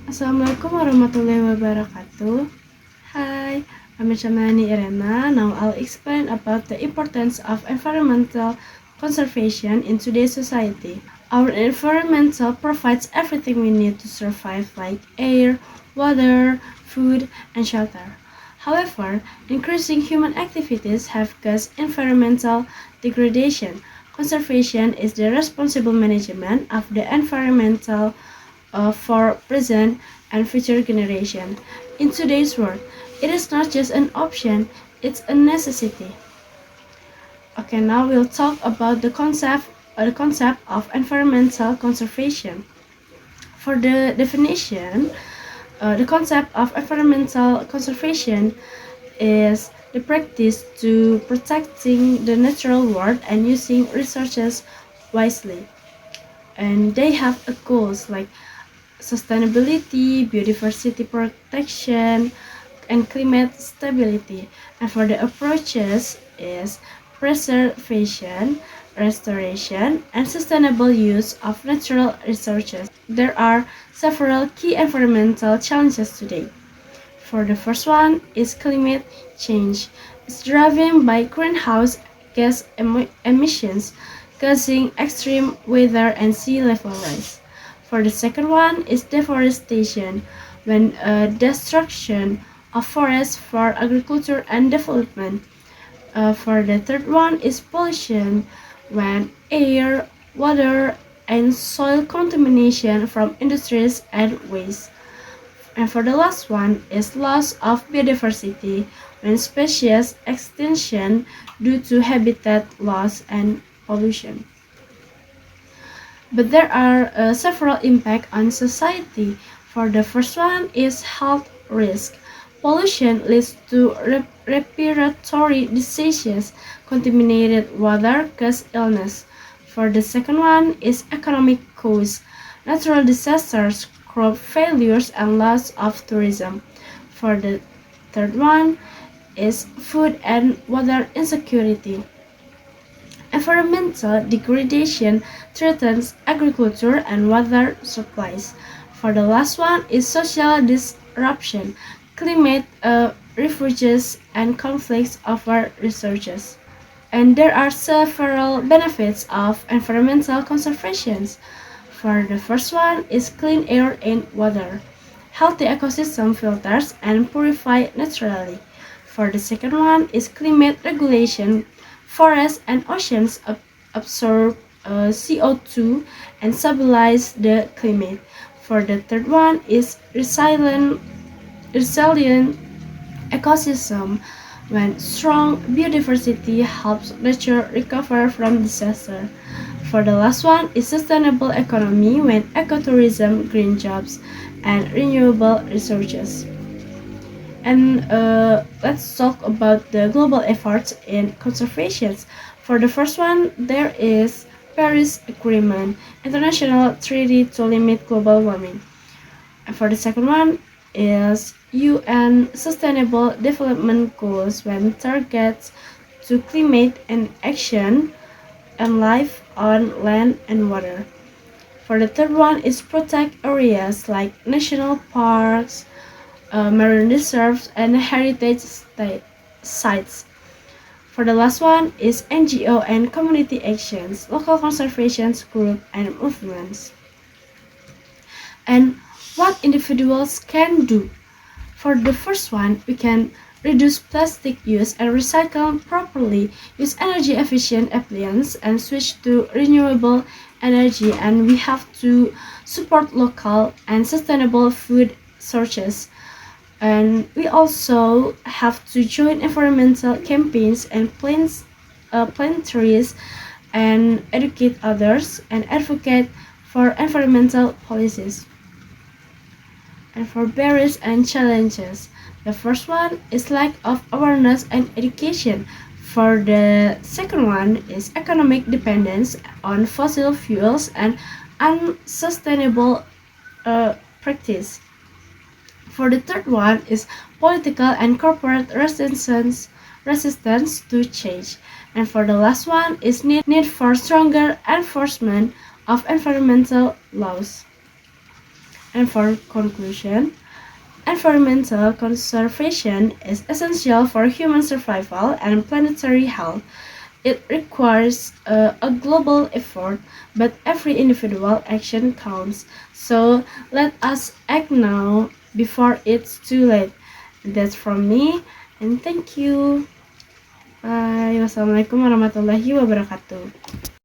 Assalamualaikum warahmatullahi wabarakatuh. Hi, I'm Meilani Irena. Now I'll explain about the importance of environmental conservation in today's society. Our environmental provides everything we need to survive like air, water, food, and shelter. However, increasing human activities have caused environmental degradation. Conservation is the responsible management of the environmental for present and future generation. In today's world, it is not just an option, it's a necessity. Okay, now we'll talk about the concept of environmental conservation. For the definition, the concept of environmental conservation is the practice to protecting the natural world and using resources wisely. And they have a goals like sustainability, biodiversity protection, and climate stability. And for the approaches is preservation, restoration, and sustainable use of natural resources. There are several key environmental challenges today. For the first one is climate change. It's driven by greenhouse gas emissions, causing extreme weather and sea level rise. For the second one is deforestation, when destruction of forests for agriculture and development. For the third one is pollution, when air, water, and soil contamination from industries and waste. And for the last one is loss of biodiversity, when species extinction due to habitat loss and pollution. But there are several impacts on society. For the first one is health risk. Pollution leads to respiratory diseases, contaminated water cause illness. For the second one is economic cause. Natural disasters, crop failures, and loss of tourism. For the third one is food and water insecurity. Environmental degradation threatens agriculture and water supplies. For the last one is social disruption, climate refuges and conflicts over resources. And there are several benefits of environmental conservation. For the first one is clean air and water. Healthy ecosystem filters and purify naturally. For the second one is climate regulation. Forests and oceans absorb CO2 and stabilize the climate. For the third one is resilient ecosystem, when strong biodiversity helps nature recover from disaster. For the last one is sustainable economy, when ecotourism, green jobs, and renewable resources. And let's talk about the global efforts in conservation. For the first one, there is Paris Agreement, international treaty to limit global warming. And for the second one is UN Sustainable Development Goals, when targets to climate and action and life on land and water. For the third one is protect areas like national parks, marine reserves, and heritage sites. For the last one is NGO and community actions, local conservation groups and movements. And what individuals can do. For the first one, we can reduce plastic use and recycle properly, use energy efficient appliances, and switch to renewable energy. And we have to support local and sustainable food sources. And we also have to join environmental campaigns and plant trees and educate others and advocate for environmental policies. And for barriers and challenges, the first one is lack of awareness and education. For the second one is economic dependence on fossil fuels and unsustainable practice. For the third one is political and corporate resistance to change. And for the last one is need for stronger enforcement of environmental laws. And for conclusion, environmental conservation is essential for human survival and planetary health. It requires a global effort, but every individual action counts. So let us act now before it's too late. That's from me, and thank you. Bye. Wassalamualaikum warahmatullahi wabarakatuh.